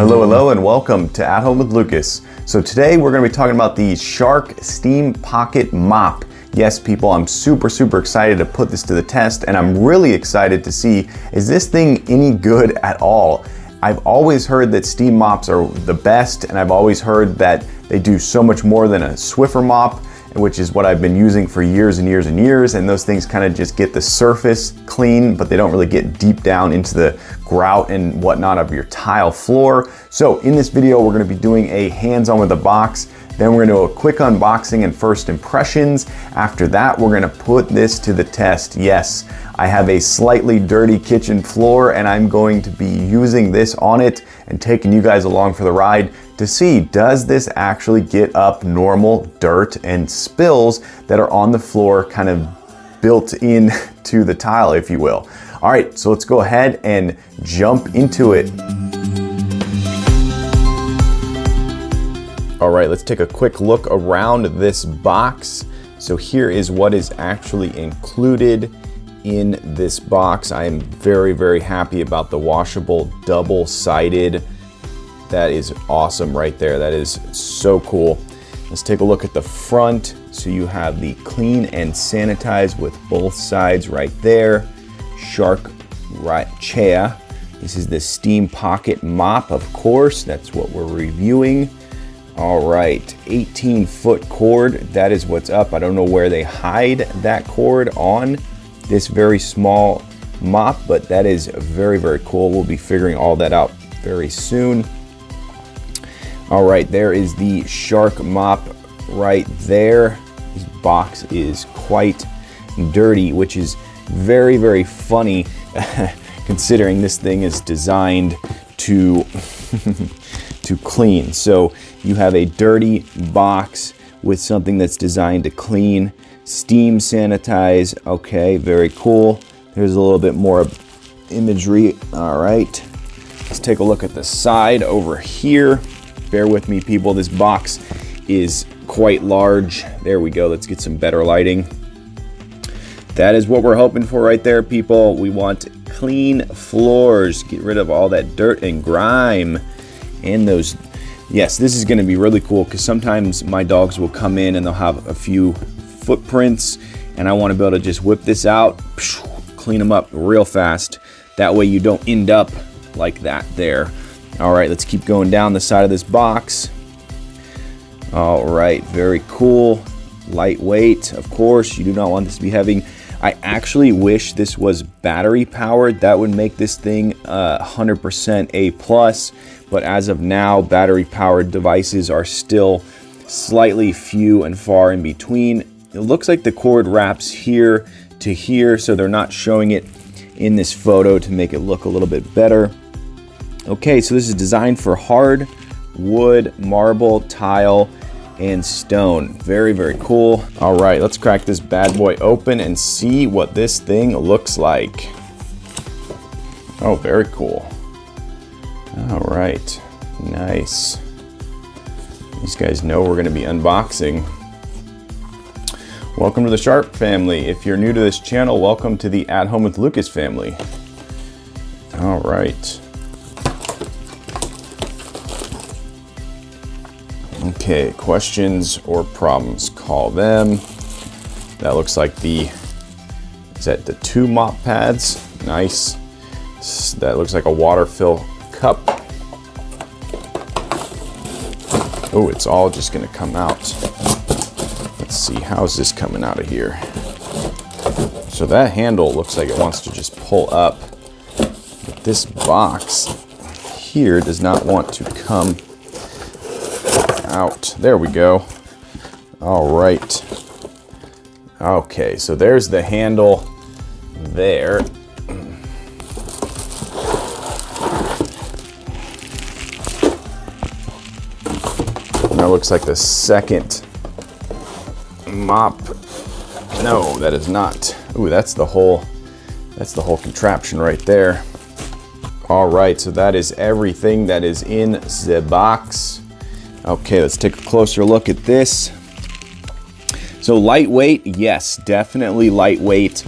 Hello, and welcome to At Home with Lucas. So today we're going to be talking about the Shark Steam Pocket Mop. Yes, people, I'm super excited to put this to the test, and I'm really excited to see, is this thing any good at all? I've always heard that steam mops are the best, and I've always heard that they do so much more than a swiffer mop, which is what I've been using for years and years, and those things kind of just get the surface clean, but they don't really get deep down into the grout and whatnot of your tile floor. So in this video, we're going to be doing a hands-on with the box. Then we're going to do a quick unboxing and first impressions. After that, we're going to put this to the test. Yes, I have a slightly dirty kitchen floor, and I'm going to be using this on it and taking you guys along for the ride to see, does this actually get up normal dirt and spills that are on the floor, kind of built in to the tile, if you will. All right, so let's go ahead and jump into it. All right, let's take a quick look around this box. So here is what is actually included in this box. I am very happy about the washable double-sided. That is awesome right there. That is so cool. Let's take a look at the front. So you have the clean and sanitize with both sides right there. Shark chair. This is the Steam Pocket Mop, of course. That's what we're reviewing. All right, 18-foot cord. That is what's up. I don't know where they hide that cord on this very small mop, but that is very cool. We'll be figuring all that out very soon. All right, there is the Shark mop right there. This box is quite dirty, which is very funny considering this thing is designed to to clean. So you have a dirty box with something that's designed to clean. Steam sanitize. Okay, very cool. There's a little bit more imagery. All right, let's take a look at the side over here. Bear with me, people. This box is quite large. There we go. Let's get some better lighting. That is what we're hoping for right there, people. We want clean floors. Get rid of all that dirt and grime and those. Yes, this is going to be really cool because sometimes my dogs will come in and they'll have a few footprints, and I want to be able to just whip this out, clean them up real fast. That way you don't end up like that there. All right, let's keep going down the side of this box. All right, very cool. Lightweight, of course. You do not want this to be heavy. I actually wish this was battery powered. That would make this thing 100% A+, but as of now, battery powered devices are still slightly few and far in between. It looks like the cord wraps here to here, so they're not showing it in this photo to make it look a little bit better. Okay, so this is designed for hard wood, marble, tile, and stone. Very cool. All right, let's crack this bad boy open and see what this thing looks like. Oh, very cool. All right, nice. These guys know we're gonna be unboxing. Welcome to the Shark family. If you're new to this channel, welcome to the At Home with Lucas family. All right. Okay, questions or problems, call them. That looks like is that the 2 mop pads? Nice. That looks like a water fill cup. Oh, it's all just gonna come out. Let's see, how's this coming out of here? So that handle looks like it wants to just pull up, but this box here does not want to come out. There we go. All right. Okay, so there's the handle there. And that looks like the second mop. No, that is not. Ooh, that's the whole contraption right there. All right, so that is everything that is in the box. Okay, let's take a closer look at this. So lightweight, yes, definitely lightweight.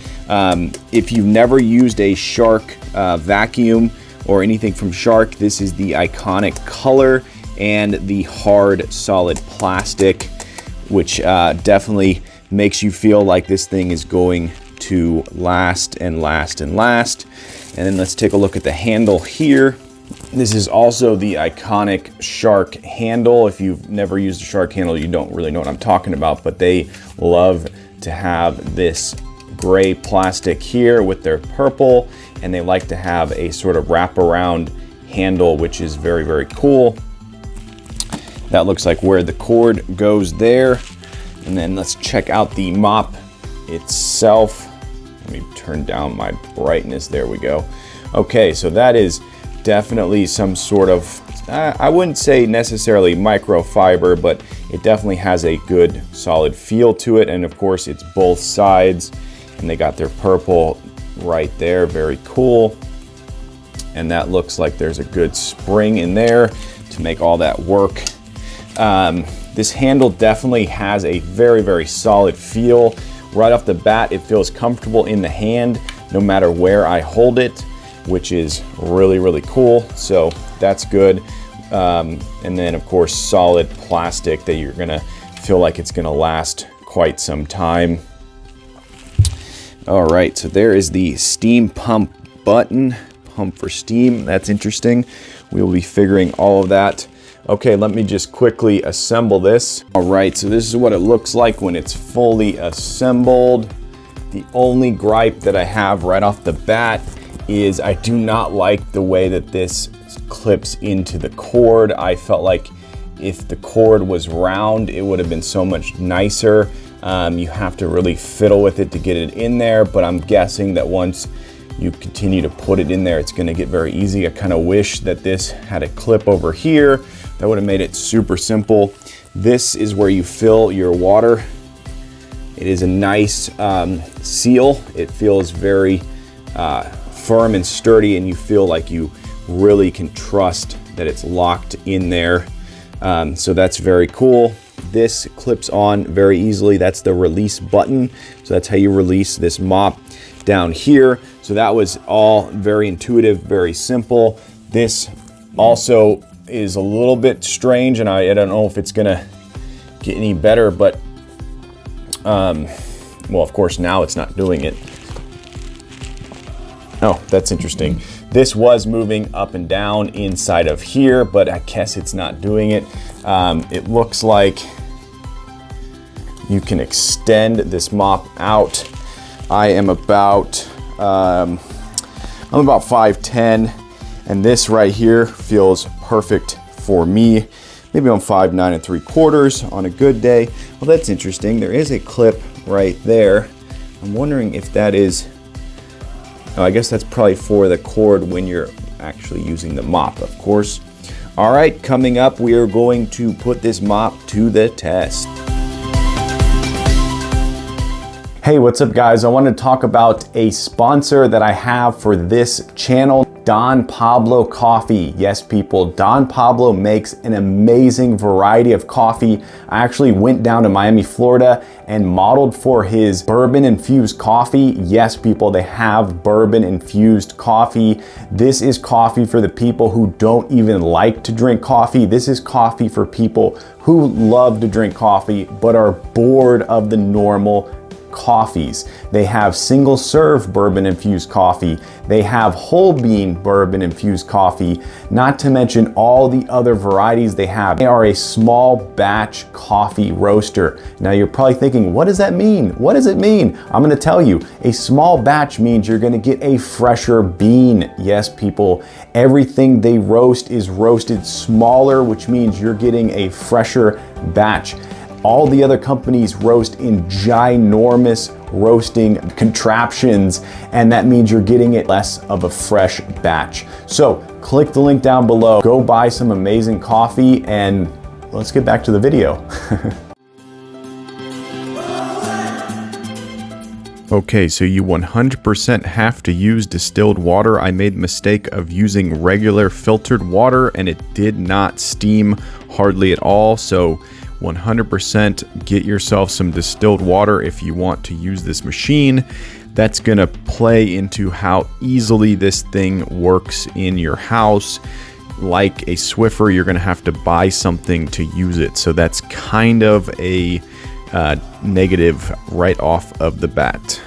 If you've never used a Shark vacuum or anything from Shark, this is the iconic color and the hard solid plastic, which definitely makes you feel like this thing is going to last and last and last. And then let's take a look at the handle here. This is also the iconic Shark handle. If you've never used a Shark handle, you don't really know what I'm talking about, but they love to have this gray plastic here with their purple, and they like to have a sort of wraparound handle, which is very, very cool. That looks like where the cord goes there. And then let's check out the mop itself. Let me turn down my brightness. There we go. Okay, so that is definitely some sort of, I wouldn't say necessarily microfiber, but it definitely has a good solid feel to it. And of course it's both sides, and they got their purple right there. Very cool. And that looks like there's a good spring in there to make all that work. This handle definitely has a very, very solid feel. Right off the bat, it feels comfortable in the hand no matter where I hold it, which is really, really cool. So that's good. And then of course, solid plastic that you're gonna feel like it's gonna last quite some time. All right, so there is the steam pump button, pump for steam. That's interesting. We will be figuring all of that. Okay, let me just quickly assemble this. All right, so this is what it looks like when it's fully assembled. The only gripe that I have right off the bat is I do not like the way that this clips into the cord. I felt like if the cord was round, it would have been so much nicer. You have to really fiddle with it to get it in there, but I'm guessing that once you continue to put it in there, it's gonna get very easy. I kind of wish that this had a clip over here. That would have made it super simple. This is where you fill your water. It is a nice seal. It feels very firm and sturdy, and you feel like you really can trust that it's locked in there. So that's very cool. This clips on very easily. That's the release button. So that's how you release this mop down here. So that was all very intuitive, very simple. This also is a little bit strange, and I don't know if it's gonna get any better, but well, of course now it's not doing it. Oh, that's interesting. This was moving up and down inside of here, but I guess it's not doing it. It looks like you can extend this mop out. I am about, I'm about 5'10", and this right here feels perfect for me. Maybe I'm 5'9 3/4 on a good day. Well, that's interesting. There is a clip right there. I'm wondering if that is, oh, I guess that's probably for the cord when you're actually using the mop, of course. All right, coming up, we are going to put this mop to the test. Hey, what's up guys? I want to talk about a sponsor that I have for this channel, Don Pablo Coffee. Yes, people, Don Pablo makes an amazing variety of coffee. I actually went down to Miami, Florida and modeled for his bourbon infused coffee. Yes, people, they have bourbon infused coffee. This is coffee for the people who don't even like to drink coffee. This is coffee for people who love to drink coffee but are bored of the normal coffees. They have single serve bourbon infused coffee. They have whole bean bourbon infused coffee, not to mention all the other varieties they have. They are a small batch coffee roaster. Now you're probably thinking, what does that mean? What does it mean? I'm gonna tell you, a small batch means you're gonna get a fresher bean. Yes, people, everything they roast is roasted smaller, which means you're getting a fresher batch. All the other companies roast in ginormous roasting contraptions, and that means you're getting it less of a fresh batch. So click the link down below, go buy some amazing coffee, and let's get back to the video. Okay, so you 100% have to use distilled water. I made the mistake of using regular filtered water and it did not steam hardly at all. So 100% get yourself some distilled water if you want to use this machine. that's gonna play into how easily this thing works in your house. Like a Swiffer, you're gonna have to buy something to use it. So that's kind of a negative right off of the bat.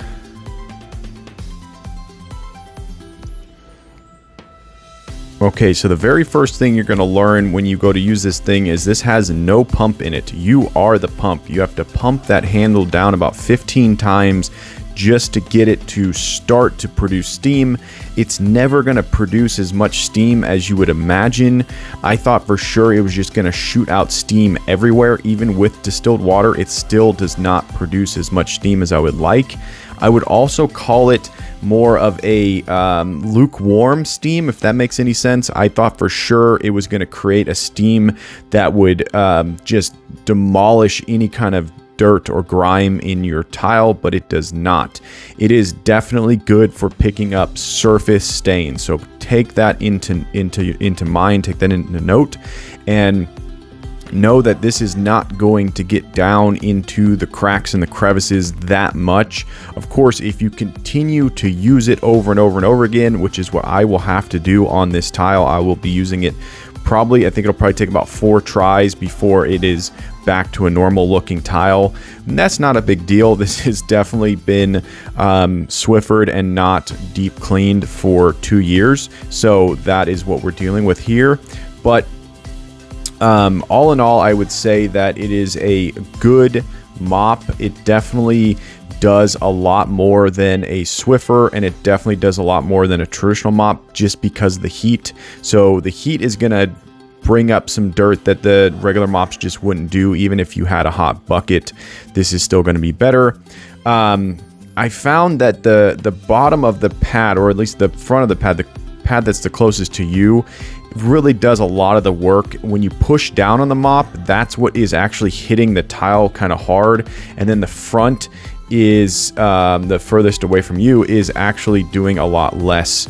Okay, so the very first thing you're going to learn when you go to use this thing is this has no pump in it. You are the pump. You have to pump that handle down about 15 times just to get it to start to produce steam. It's never going to produce as much steam as you would imagine. I thought for sure it was just going to shoot out steam everywhere. Even with distilled water, it still does not produce as much steam as I would like. I would also call it more of a lukewarm steam, if that makes any sense. I thought for sure it was going to create a steam that would just demolish any kind of dirt or grime in your tile, but it does not. It is definitely good for picking up surface stains. So take that into mind, take that into note, and know that this is not going to get down into the cracks and the crevices that much. Of course, if you continue to use it over and over and over again, which is what I will have to do on this tile, I will be using it probably, I think it'll probably take about 4 tries before it is back to a normal looking tile. And that's not a big deal. This has definitely been Swiffered and not deep cleaned for 2 years. So that is what we're dealing with here. But all in all, I would say that it is a good mop. It definitely does a lot more than a Swiffer, and it definitely does a lot more than a traditional mop just because of the heat. So the heat is going to bring up some dirt that the regular mops just wouldn't do. Even if you had a hot bucket, this is still going to be better. I found that the bottom of the pad, or at least the front of the pad that's the closest to you, really does a lot of the work. When you push down on the mop, that's what is actually hitting the tile kind of hard, and then the front is the furthest away from you is actually doing a lot less,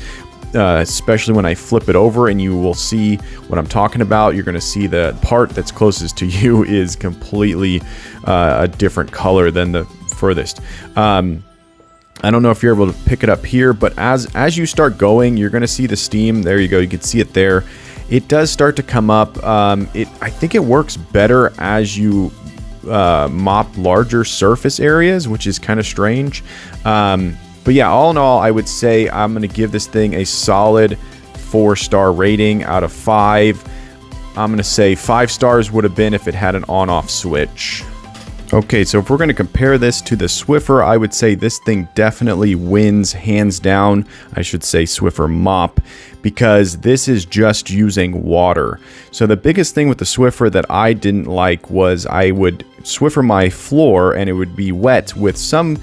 especially when I flip it over, and you will see what I'm talking about. You're going to see the part that's closest to you is completely a different color than the furthest. I don't know if you're able to pick it up here, but as you start going, you're going to see the steam. There you go. You can see it there. It does start to come up. I think it works better as you mop larger surface areas, which is kind of strange. But yeah, all in all, I would say I'm going to give this thing a solid 4-star rating out of 5. I'm going to say 5 stars would have been if it had an on-off switch. Okay, so if we're going to compare this to the Swiffer, I would say this thing definitely wins hands down. I should say Swiffer mop, because this is just using water. So the biggest thing with the Swiffer that I didn't like was I would Swiffer my floor and it would be wet with some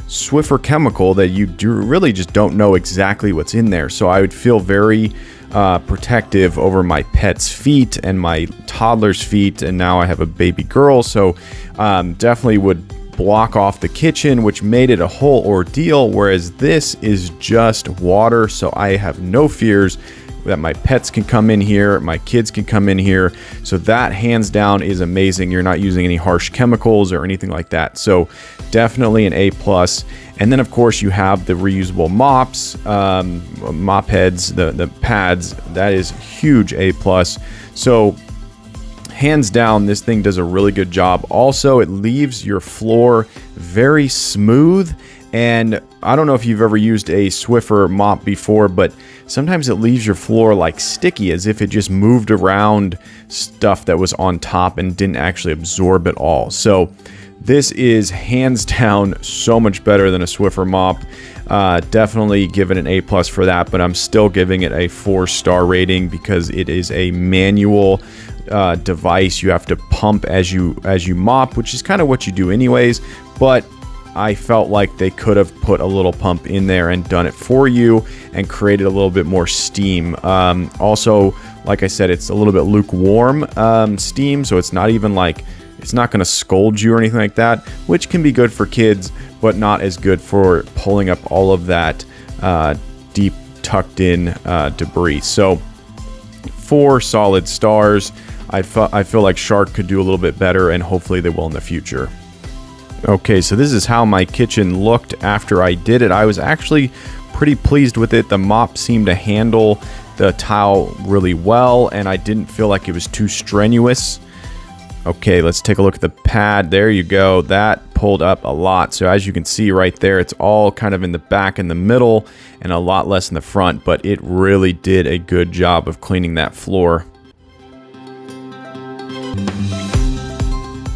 Swiffer chemical that you really just don't know exactly what's in there. So I would feel very protective over my pet's feet and my toddler's feet, and now I have a baby girl, so definitely would block off the kitchen, which made it a whole ordeal, whereas this is just water, so I have no fears that my pets can come in here, my kids can come in here. So that hands down is amazing. You're not using any harsh chemicals or anything like that. So definitely an A+. And then of course you have the reusable mops, mop heads, the pads. That is huge A+. So hands down, this thing does a really good job. Also, it leaves your floor very smooth. And I don't know if you've ever used a Swiffer mop before, but sometimes it leaves your floor like sticky, as if it just moved around stuff that was on top and didn't actually absorb it all. So this is hands down so much better than a Swiffer mop. Definitely give it an A+ for that, but I'm still giving it a 4-star rating because it is a manual device. You have to pump as you mop, which is kind of what you do anyways, but I felt like they could have put a little pump in there and done it for you and created a little bit more steam. Also, like I said, it's a little bit lukewarm steam, so it's not even like, it's not going to scold you or anything like that, which can be good for kids, but not as good for pulling up all of that deep tucked in debris. So 4 solid stars. I feel like Shark could do a little bit better, and hopefully they will in the future. Okay, so this is how my kitchen looked after I did it. I was actually pretty pleased with it. The mop seemed to handle the tile really well, and I didn't feel like it was too strenuous. Okay, let's take a look at the pad. There you go. That pulled up a lot. So as you can see right there, it's all kind of in the back and the middle and a lot less in the front, but it really did a good job of cleaning that floor.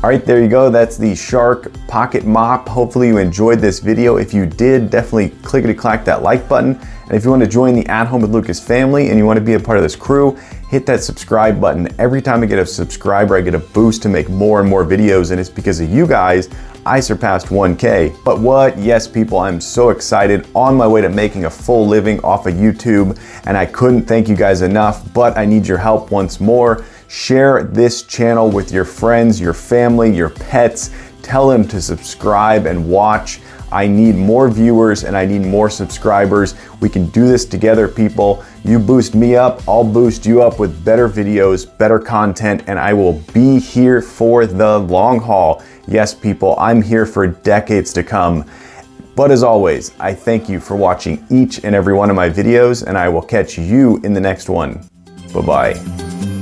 All right, there you go. That's the Shark Pocket Mop. Hopefully you enjoyed this video. If you did, definitely clickety-clack that like button. And if you want to join the At Home with Lucas family and you want to be a part of this crew, hit that subscribe button. Every time I get a subscriber, I get a boost to make more and more videos, and it's because of you guys I surpassed 1K. But what? Yes, people, I'm so excited, on my way to making a full living off of YouTube, and I couldn't thank you guys enough, but I need your help once more. Share this channel with your friends, your family, your pets. Tell them to subscribe and watch. I need more viewers and I need more subscribers. We can do this together, people. You boost me up, I'll boost you up with better videos, better content, and I will be here for the long haul. Yes, people, I'm here for decades to come. But as always, I thank you for watching each and every one of my videos, and I will catch you in the next one. Bye-bye.